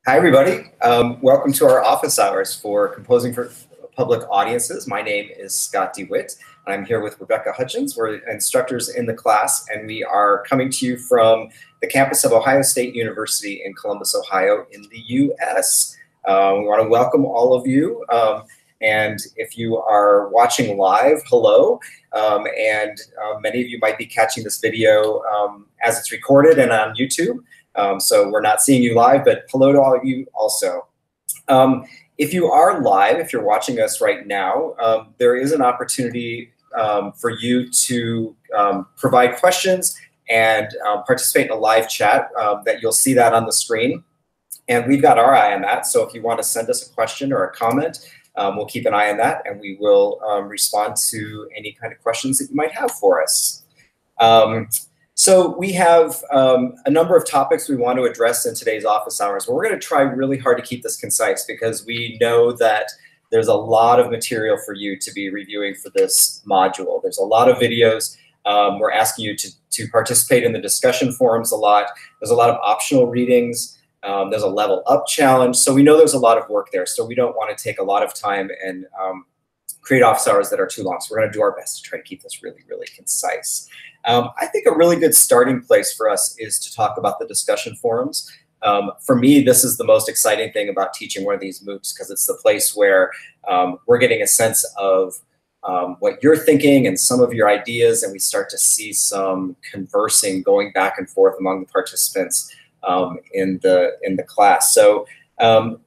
Hi, everybody. Welcome to our office hours for Composing for Public Audiences. My name is Scott DeWitt. I'm here with Rebecca Hutchins. We're instructors in the class, and we are coming to you from the campus of Ohio State University in Columbus, Ohio, in the U.S. We want to welcome all of you. And if you are watching live, hello. Many of you might be catching this video as it's recorded and on YouTube. So we're not seeing you live, but hello to all of you also. If you are live, if you're watching us right now, there is an opportunity for you to provide questions and participate in a live chat that you'll see that on the screen. And we've got our eye on that. So if you want to send us a question or a comment, we'll keep an eye on that, and we will respond to any kind of questions that you might have for us. So we have a number of topics we want to address in today's office hours, but we're going to try really hard to keep this concise because we know that there's a lot of material for you to be reviewing for this module. There's a lot of videos. We're asking you to participate in the discussion forums a lot. There's a lot of optional readings. There's a level up challenge. So we know there's a lot of work there. So we don't want to take a lot of time and create office hours that are too long. So we're going to do our best to try to keep this really, really concise. I think a really good starting place for us is to talk about the discussion forums. For me, this is the most exciting thing about teaching one of these MOOCs because it's the place where we're getting a sense of what you're thinking and some of your ideas, and we start to see some conversing going back and forth among the participants in the class. So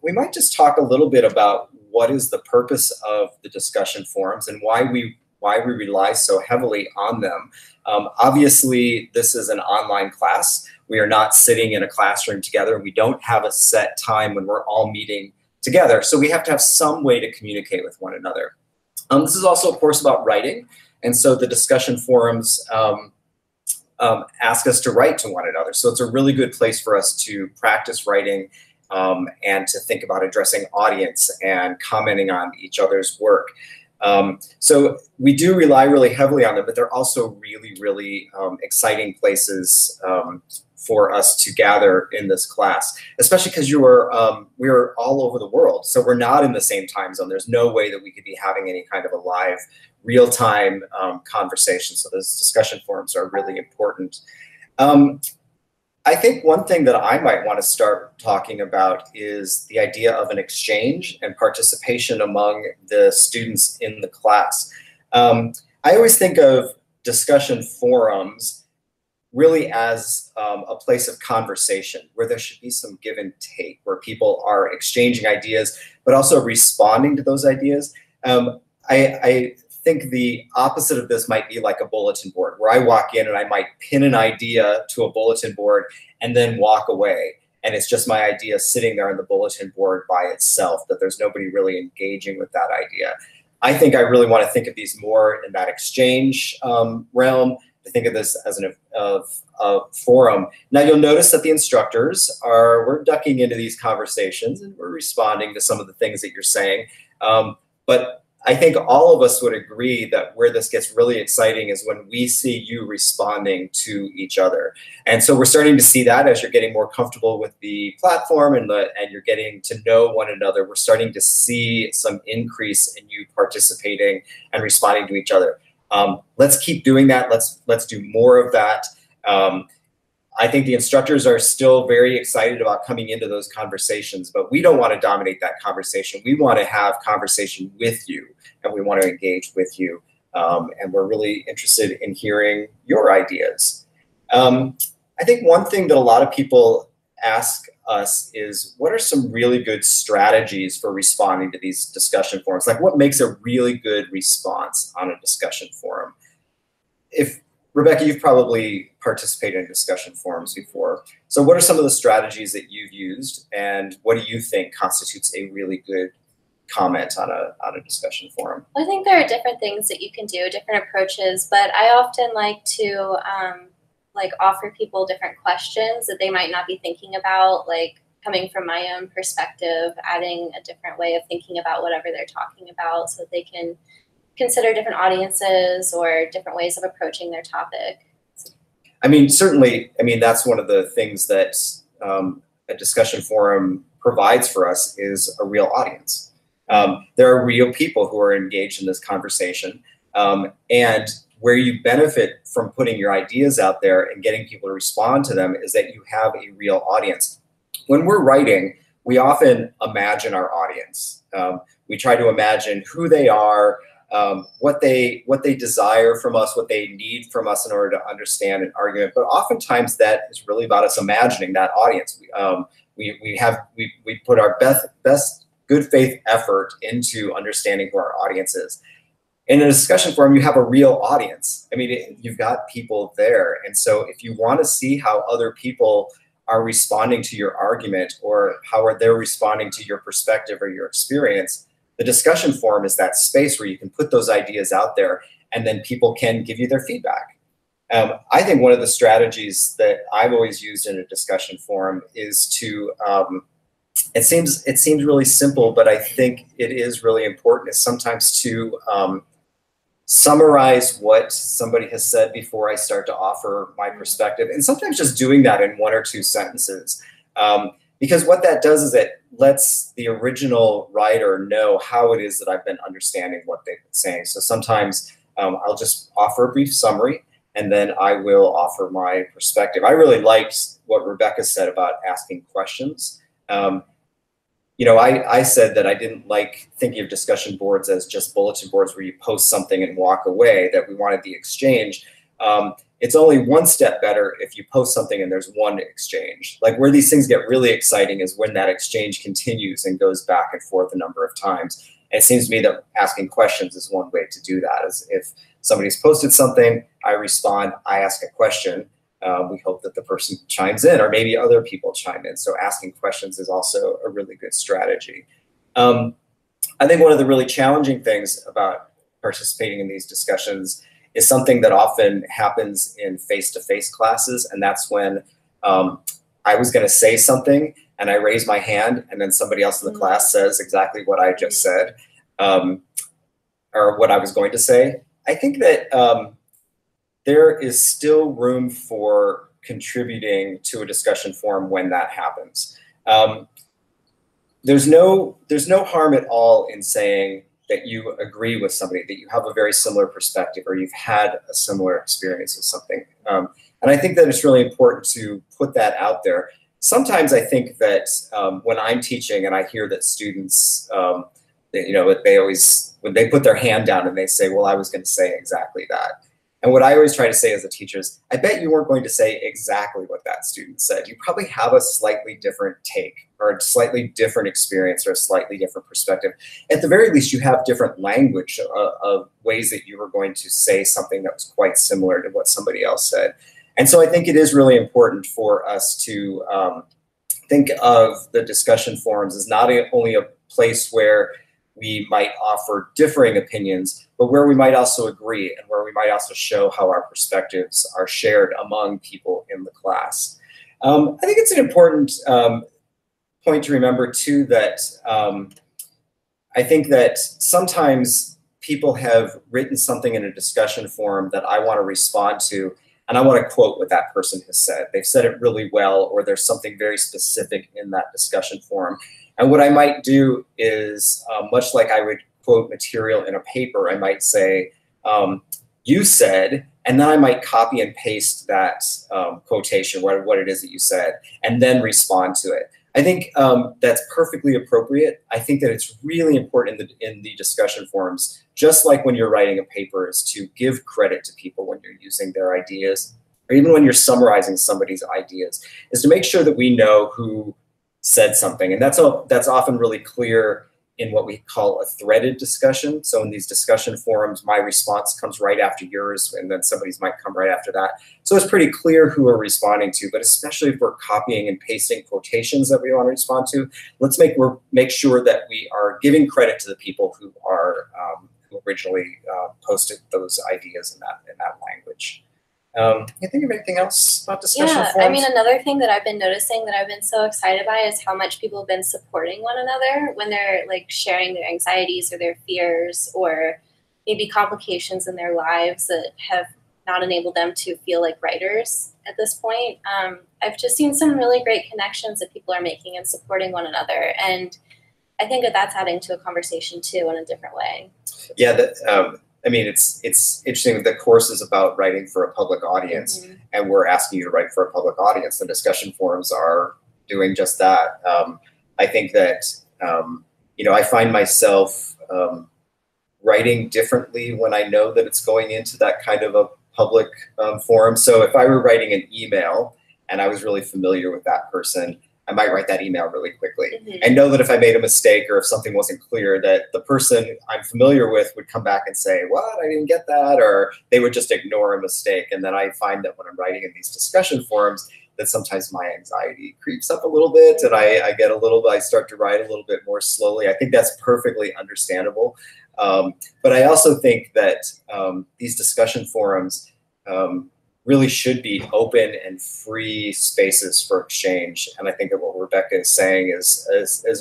we might just talk a little bit about what is the purpose of the discussion forums and why we rely so heavily on them. Obviously, this is an online class. We are not sitting in a classroom together. We don't have a set time when we're all meeting together. So we have to have some way to communicate with one another. This is also, of course, about writing. And so the discussion forums ask us to write to one another. So it's a really good place for us to practice writing and to think about addressing audience and commenting on each other's work. So we do rely really heavily on them, but they're also really, really exciting places for us to gather in this class, especially because we're all over the world. So we're not in the same time zone. There's no way that we could be having any kind of a live, real-time conversation. So those discussion forums are really important. I think one thing that I might want to start talking about is the idea of an exchange and participation among the students in the class. I always think of discussion forums really as a place of conversation where there should be some give and take, where people are exchanging ideas, but also responding to those ideas. I think the opposite of this might be like a bulletin board, where I walk in and I might pin an idea to a bulletin board and then walk away. And it's just my idea sitting there on the bulletin board by itself, that there's nobody really engaging with that idea. I think I really want to think of these more in that exchange realm, to think of this as a forum. Now you'll notice that the instructors we're ducking into these conversations and we're responding to some of the things that you're saying. But I think all of us would agree that where this gets really exciting is when we see you responding to each other. And so we're starting to see that as you're getting more comfortable with the platform and you're getting to know one another. We're starting to see some increase in you participating and responding to each other. Let's keep doing that. Let's do more of that. I think the instructors are still very excited about coming into those conversations, but we don't want to dominate that conversation. We want to have conversation with you, and we want to engage with you. And we're really interested in hearing your ideas. I think one thing that a lot of people ask us is, what are some really good strategies for responding to these discussion forums? Like, what makes a really good response on a discussion forum? Rebecca, you've probably participated in discussion forums before. So what are some of the strategies that you've used, and what do you think constitutes a really good comment on a discussion forum? I think there are different things that you can do, different approaches, but I often like to offer people different questions that they might not be thinking about, like coming from my own perspective, adding a different way of thinking about whatever they're talking about so that they can consider different audiences or different ways of approaching their topic. I mean, certainly, that's one of the things that a discussion forum provides for us is a real audience. There are real people who are engaged in this conversation, and where you benefit from putting your ideas out there and getting people to respond to them is that you have a real audience. When we're writing, we often imagine our audience. We try to imagine who they are, what they desire from us, what they need from us in order to understand an argument. But oftentimes that is really about us imagining that audience. We put our best good faith effort into understanding who our audience is. In a discussion forum, you have a real audience. I mean, you've got people there. And so if you want to see how other people are responding to your argument, or how are they responding to your perspective or your experience, the discussion forum is that space where you can put those ideas out there, and then people can give you their feedback. I think one of the strategies that I've always used in a discussion forum is to, it seems really simple, but I think it is really important, is sometimes to summarize what somebody has said before I start to offer my perspective, and sometimes just doing that in 1 or 2 sentences. Because what that does is it lets the original writer know how it is that I've been understanding what they've been saying. So sometimes I'll just offer a brief summary, and then I will offer my perspective. I really liked what Rebecca said about asking questions. You know, I said that I didn't like thinking of discussion boards as just bulletin boards where you post something and walk away, that we wanted the exchange. It's only one step better if you post something and there's one exchange. Like, where these things get really exciting is when that exchange continues and goes back and forth a number of times. And it seems to me that asking questions is one way to do that. Is if somebody's posted something, I respond, I ask a question. We hope that the person chimes in, or maybe other people chime in. So asking questions is also a really good strategy. I think one of the really challenging things about participating in these discussions is something that often happens in face-to-face classes, and that's when I was going to say something and I raise my hand, and then somebody else in the class says exactly what I just said, or what I was going to say. I think that there is still room for contributing to a discussion forum when that happens. There's no harm at all in saying that you agree with somebody, that you have a very similar perspective, or you've had a similar experience with something. And I think that it's really important to put that out there. Sometimes I think that when I'm teaching and I hear that students, you know, when they put their hand down and they say, well, I was going to say exactly that. And what I always try to say as a teacher is, I bet you weren't going to say exactly what that student said. You probably have a slightly different take, or a slightly different experience, or a slightly different perspective. At the very least, you have different language of ways that you were going to say something that was quite similar to what somebody else said. And so I think it is really important for us to think of the discussion forums as not only a place where we might offer differing opinions, but where we might also agree, and where we might also show how our perspectives are shared among people in the class. I think it's an important point to remember too, that I think that sometimes people have written something in a discussion forum that I want to respond to, and I want to quote what that person has said. They've said it really well, or there's something very specific in that discussion forum. And what I might do is, much like I would quote material in a paper, I might say, you said, and then I might copy and paste that quotation, what it is that you said, and then respond to it. I think that's perfectly appropriate. I think that it's really important in the discussion forums, just like when you're writing a paper, is to give credit to people when you're using their ideas, or even when you're summarizing somebody's ideas, is to make sure that we know who said something. And that's often really clear in what we call a threaded discussion. So in these discussion forums, my response comes right after yours, and then somebody's might come right after that. So it's pretty clear who we're responding to, but especially if we're copying and pasting quotations that we want to respond to, let's make sure that we are giving credit to the people who are who originally posted those ideas in that language. You think of anything else about discussion forums? I mean, another thing that I've been noticing that I've been so excited by is how much people have been supporting one another when they're like sharing their anxieties or their fears, or maybe complications in their lives that have not enable them to feel like writers at this point. I've just seen some really great connections that people are making and supporting one another. And I think that that's adding to a conversation too in a different way. Yeah, I mean, it's interesting. The course is about writing for a public audience, and we're asking you to write for a public audience. The discussion forums are doing just that. I think that, I find myself writing differently when I know that it's going into that kind of a public forum. So if I were writing an email and I was really familiar with that person, I might write that email really quickly. And know that if I made a mistake or if something wasn't clear, that the person I'm familiar with would come back and say, what, I didn't get that, or they would just ignore a mistake. And then I find that when I'm writing in these discussion forums, that sometimes my anxiety creeps up a little bit, and I start to write a little bit more slowly. I think that's perfectly understandable. But I also think that these discussion forums really should be open and free spaces for exchange. And I think that what Rebecca is saying is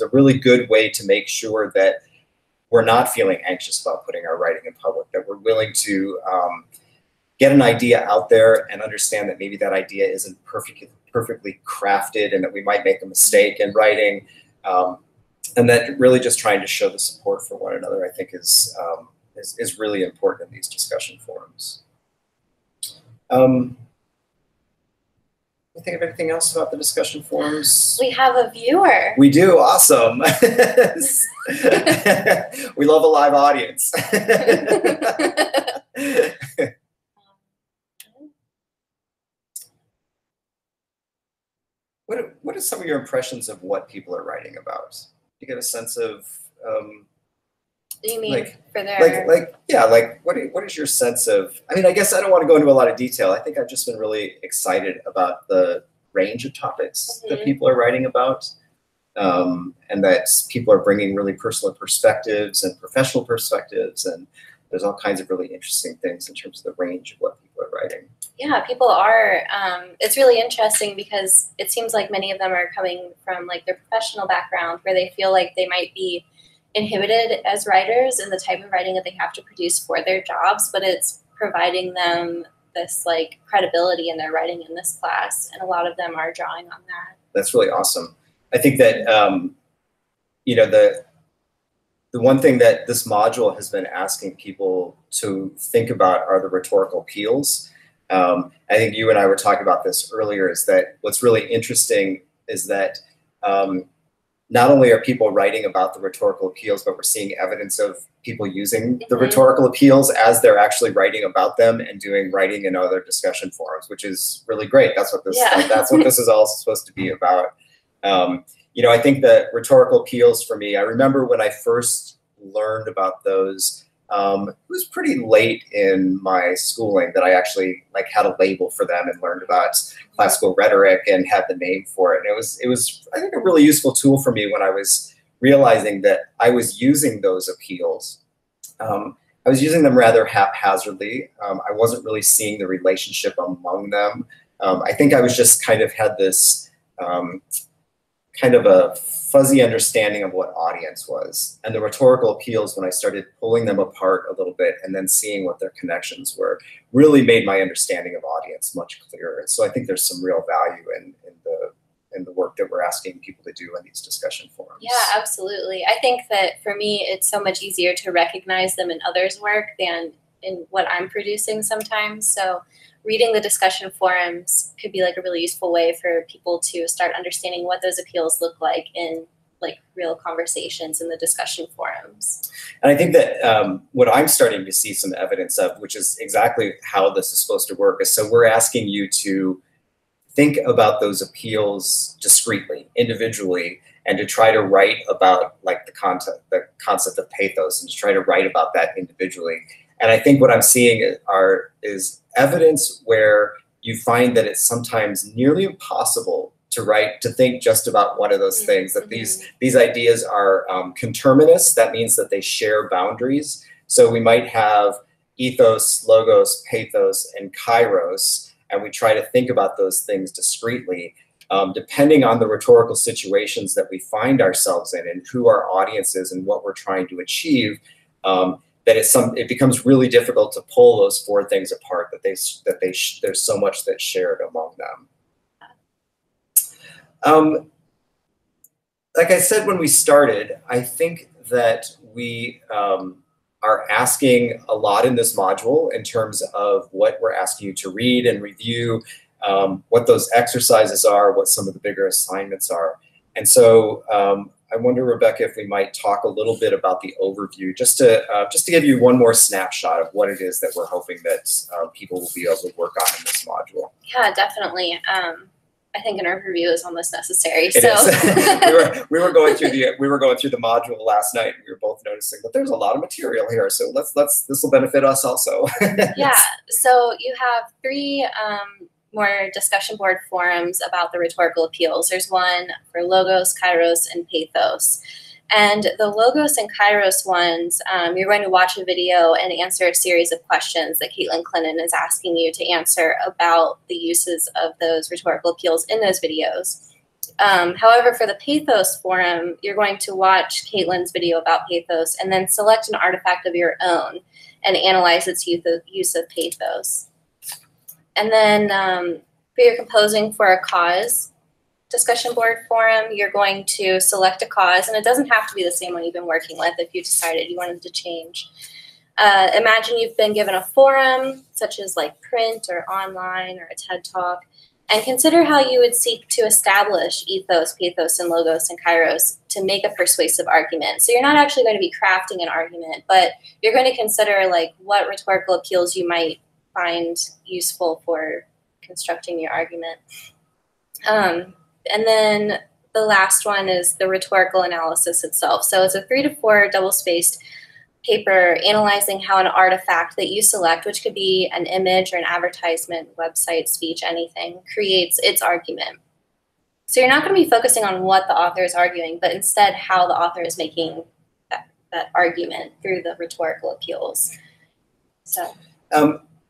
a really good way to make sure that we're not feeling anxious about putting our writing in public, that we're willing to get an idea out there and understand that maybe that idea isn't perfectly crafted and that we might make a mistake in writing. And that really just trying to show the support for one another, I think is really important in these discussion forums. You think of anything else about the discussion forums? We have a viewer. We do, awesome. We love a live audience. What are some of your impressions of what people are writing about? Do you get a sense of you mean for their what is your sense of, I mean, I guess I don't want to go into a lot of detail. I think I've just been really excited about the range of topics that people are writing about, and that people are bringing really personal perspectives and professional perspectives, and there's all kinds of really interesting things in terms of the range of what people are writing. Yeah, people are, it's really interesting because it seems like many of them are coming from like their professional background where they feel like they might be inhibited as writers in the type of writing that they have to produce for their jobs, but it's providing them this like credibility in their writing in this class, and a lot of them are drawing on that. That's really awesome. I think that the one thing that this module has been asking people to think about are the rhetorical appeals. I think you and I were talking about this earlier, is that what's really interesting is that not only are people writing about the rhetorical appeals, but we're seeing evidence of people using the rhetorical appeals as they're actually writing about them and doing writing in other discussion forums, which is really great. That's what this that's what this is all supposed to be about. I think that rhetorical appeals for me, I remember when I first learned about those, it was pretty late in my schooling that I actually had a label for them and learned about classical rhetoric and had the name for it. And it was I think a really useful tool for me when I was realizing that I was using those appeals. I was using them rather haphazardly. I wasn't really seeing the relationship among them. I think I was just kind of had this kind of a fuzzy understanding of what audience was. And the rhetorical appeals, when I started pulling them apart a little bit and then seeing what their connections were, really made my understanding of audience much clearer. And so I think there's some real value in the work that we're asking people to do in these discussion forums. Yeah, absolutely. I think that for me, it's so much easier to recognize them in others' work than in what I'm producing sometimes. So reading the discussion forums could be like a really useful way for people to start understanding what those appeals look like in like real conversations in the discussion forums. And I think that what I'm starting to see some evidence of, which is exactly how this is supposed to work, is so we're asking you to think about those appeals discreetly, individually, and to try to write about like the concept of pathos, and to try to write about that individually. And I think what I'm seeing is evidence where you find that it's sometimes nearly impossible to think just about one of those things, that these ideas are conterminous. That means that they share boundaries. So we might have ethos, logos, pathos, and kairos, and we try to think about those things discreetly. Depending on the rhetorical situations that we find ourselves in and who our audience is and what we're trying to achieve, it becomes really difficult to pull those four things apart, there's so much that's shared among them. Like I said when we started, I think that we are asking a lot in this module in terms of what we're asking you to read and review, what those exercises are, what some of the bigger assignments are. And so I wonder, Rebecca, if we might talk a little bit about the overview, just to give you one more snapshot of what it is that we're hoping that people will be able to work on in this module. Yeah, definitely. I think an overview is almost necessary. It is. we were going through the module last night, and we were both noticing that there's a lot of material here. So this will benefit us also. Yeah. So you have three more discussion board forums about the rhetorical appeals. There's one for logos, kairos, and pathos. And the logos and kairos ones, you're going to watch a video and answer a series of questions that Caitlin Clinton is asking you to answer about the uses of those rhetorical appeals in those videos. However, for the pathos forum, you're going to watch Caitlin's video about pathos and then select an artifact of your own and analyze its use of pathos. And then for your composing for a cause discussion board forum, you're going to select a cause, and it doesn't have to be the same one you've been working with if you decided you wanted to change. Imagine you've been given a forum, such as like print or online or a TED Talk, and consider how you would seek to establish ethos, pathos, and logos and kairos to make a persuasive argument. So you're not actually going to be crafting an argument, but you're going to consider like what rhetorical appeals you might find useful for constructing your argument. And then the last one is the rhetorical analysis itself. So it's a 3 to 4 double-spaced paper analyzing how an artifact that you select, which could be an image or an advertisement, website, speech, anything, creates its argument. So you're not going to be focusing on what the author is arguing, but instead how the author is making that argument through the rhetorical appeals. So.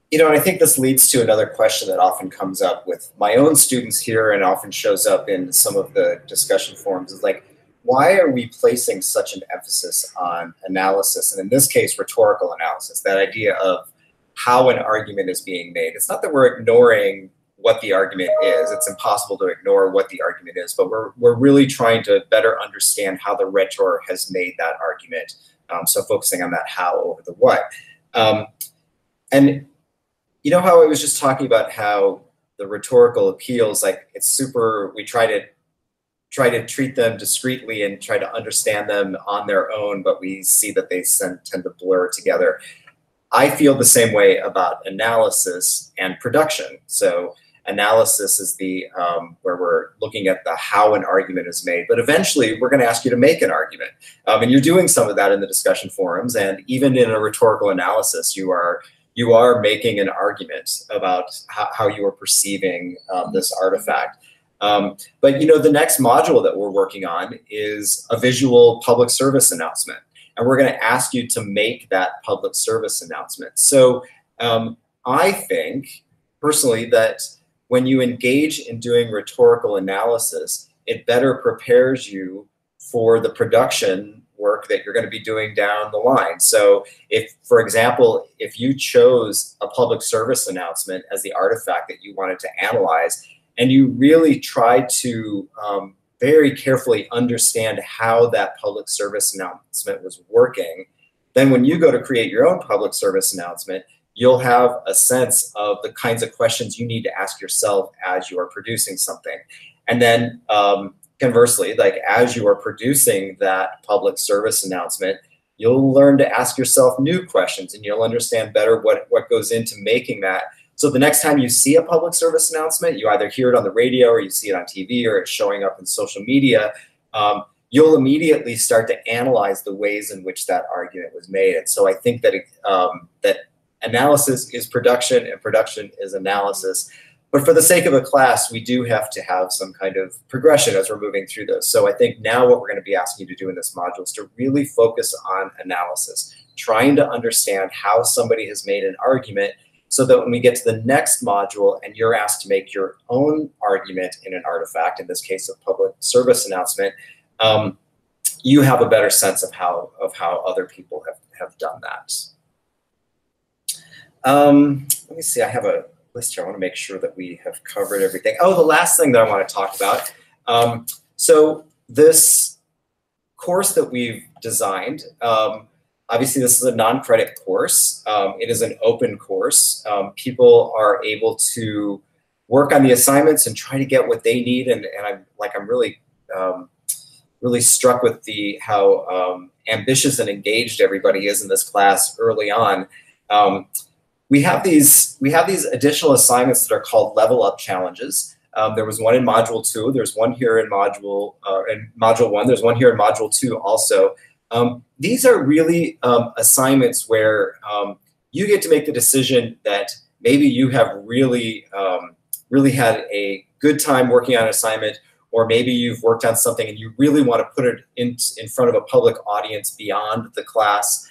You know, and I think this leads to another question that often comes up with my own students here and often shows up in some of the discussion forums is like, why are we placing such an emphasis on analysis? And in this case, rhetorical analysis, that idea of how an argument is being made. It's not that we're ignoring what the argument is. It's impossible to ignore what the argument is, but we're really trying to better understand how the rhetor has made that argument. So focusing on that how over the what. And you know how I was just talking about how the rhetorical appeals, like it's super, we try to treat them discreetly and try to understand them on their own, but we see that they tend to blur together. I feel the same way about analysis and production. So analysis is the where we're looking at the how an argument is made, but eventually we're going to ask you to make an argument. And you're doing some of that in the discussion forums, and even in a rhetorical analysis, you are making an argument about how you are perceiving this artifact. But you know, the next module that we're working on is a visual public service announcement. And we're going to ask you to make that public service announcement. So I think personally that when you engage in doing rhetorical analysis, it better prepares you for the production work that you're going to be doing down the line. So if, for example, if you chose a public service announcement as the artifact that you wanted to analyze, and you really tried to very carefully understand how that public service announcement was working, then when you go to create your own public service announcement, you'll have a sense of the kinds of questions you need to ask yourself as you are producing something. And then conversely, like as you are producing that public service announcement, you'll learn to ask yourself new questions, and you'll understand better what goes into making that. So the next time you see a public service announcement, you either hear it on the radio or you see it on TV or it's showing up in social media, you'll immediately start to analyze the ways in which that argument was made. And so I think that that analysis is production and production is analysis. But for the sake of a class, we do have to have some kind of progression as we're moving through this. So I think now what we're going to be asking you to do in this module is to really focus on analysis, trying to understand how somebody has made an argument, so that when we get to the next module and you're asked to make your own argument in an artifact, in this case a public service announcement, you have a better sense of how other people have done that. Let me see, I have a list here. I want to make sure that we have covered everything. Oh, the last thing that I want to talk about. So this course that we've designed, obviously this is a non-credit course. It is an open course. People are able to work on the assignments and try to get what they need. And I'm really, really struck with how ambitious and engaged everybody is in this class early on. We have these additional assignments that are called level up challenges. There was one in Module 2. There's one here in Module 1. There's one here in Module 2 also. These are really assignments where you get to make the decision that maybe you have really, really had a good time working on an assignment, or maybe you've worked on something and you really want to put it in front of a public audience beyond the class.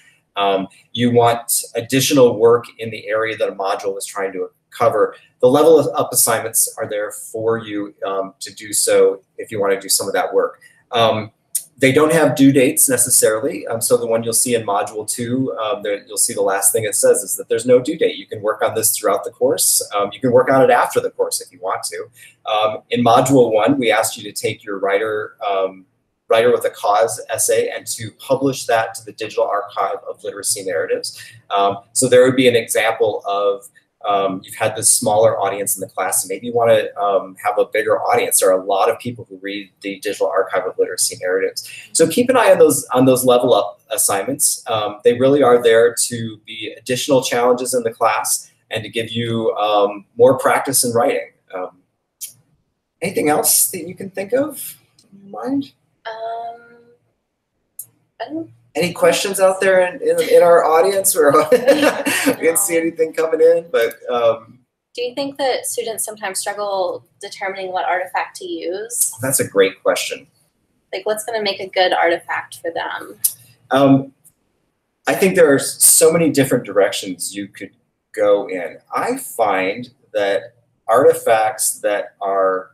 You want additional work in the area that a module is trying to cover. The level up assignments are there for you to do so if you want to do some of that work. They don't have due dates necessarily. So the one you'll see in Module 2, you'll see the last thing it says is that there's no due date. You can work on this throughout the course. You can work on it after the course if you want to. In Module 1, we asked you to take your Writer with a Cause essay and to publish that to the Digital Archive of Literacy Narratives. So there would be an example of you've had this smaller audience in the class, and maybe you want to have a bigger audience. There are a lot of people who read the Digital Archive of Literacy Narratives. So keep an eye on those level up assignments. They really are there to be additional challenges in the class and to give you more practice in writing. Anything else that you can think of in your mind? Any questions out there in our audience? Or we didn't see anything coming in, but do you think that students sometimes struggle determining what artifact to use? That's a great question. Like, what's going to make a good artifact for them? I think there are so many different directions you could go in. I find that artifacts that are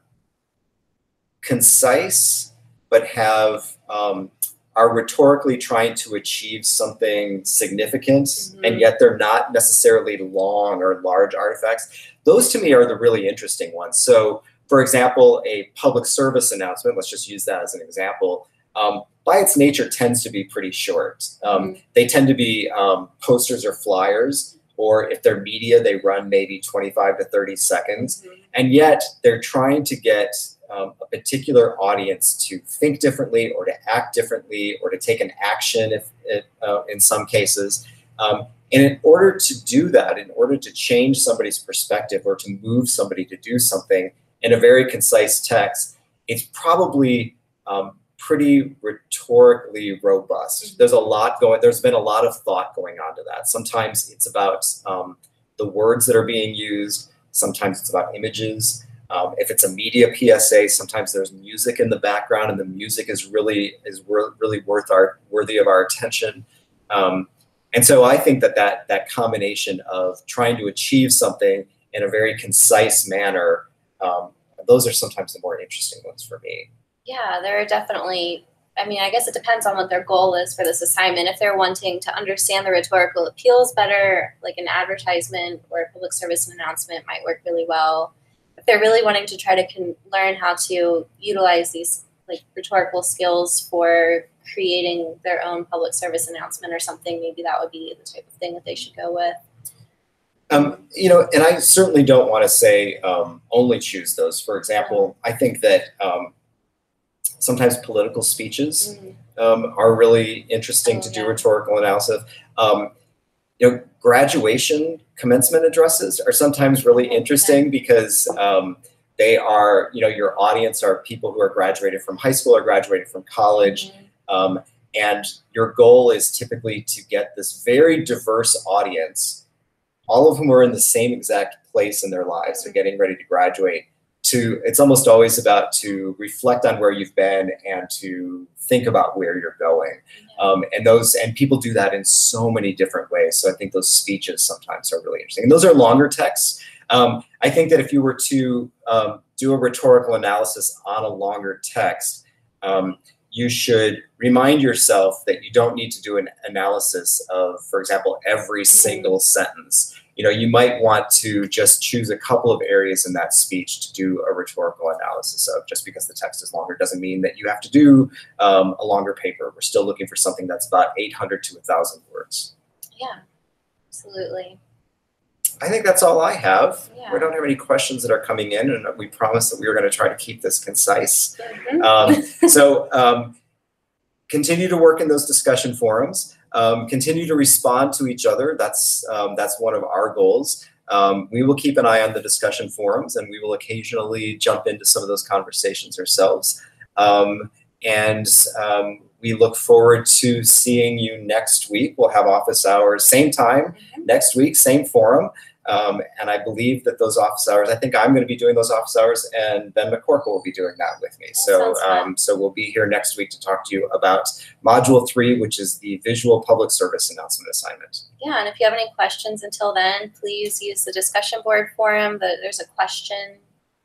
concise but are rhetorically trying to achieve something significant, and yet they're not necessarily long or large artifacts. Those to me are the really interesting ones. So for example, a public service announcement, let's just use that as an example, by its nature tends to be pretty short. They tend to be posters or flyers, or if they're media, they run maybe 25 to 30 seconds. And yet they're trying to get a particular audience to think differently or to act differently or to take an action in some cases. And in order to do that, in order to change somebody's perspective or to move somebody to do something in a very concise text, it's probably pretty rhetorically robust. There's been a lot of thought going on to that. Sometimes it's about the words that are being used. Sometimes it's about images. If it's a media PSA, sometimes there's music in the background, and the music is really worthy of our attention. And so I think that combination of trying to achieve something in a very concise manner, those are sometimes the more interesting ones for me. Yeah, there are definitely, I mean, I guess it depends on what their goal is for this assignment. If they're wanting to understand the rhetorical appeals better, like an advertisement or a public service announcement might work really well. If they're really wanting to try to learn how to utilize these like rhetorical skills for creating their own public service announcement or something, maybe that would be the type of thing that they should go with. You know, and I certainly don't want to say only choose those. For example, I think that sometimes political speeches are really interesting to do rhetorical analysis. You know, graduation commencement addresses are sometimes really interesting because they are, you know, your audience are people who are graduated from high school or graduated from college. And your goal is typically to get this very diverse audience, all of whom are in the same exact place in their lives. They're getting ready to graduate. It's almost always about to reflect on where you've been and to think about where you're going. And people do that in so many different ways. So I think those speeches sometimes are really interesting. And those are longer texts. I think that if you were to do a rhetorical analysis on a longer text, you should remind yourself that you don't need to do an analysis of, for example, every single sentence. You know, you might want to just choose a couple of areas in that speech to do a rhetorical analysis of. Just because the text is longer doesn't mean that you have to do a longer paper. We're still looking for something that's about 800 to 1,000 words. Yeah, absolutely. I think that's all I have. Yeah. We don't have any questions that are coming in, and we promised that we were going to try to keep this concise. Continue to work in those discussion forums. Continue to respond to each other. That's one of our goals. We will keep an eye on the discussion forums, and we will occasionally jump into some of those conversations ourselves. We look forward to seeing you next week. We'll have office hours, same time next week, same forum. And I believe that those office hours, I think I'm going to be doing those office hours, and Ben McCorkle will be doing that with me. So we'll be here next week to talk to you about Module 3, which is the Visual Public Service Announcement Assignment. Yeah, and if you have any questions until then, please use the discussion board forum. There's a question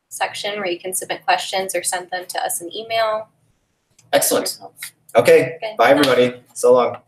section where you can submit questions or send them to us in email. Excellent. Okay, bye everybody. So long.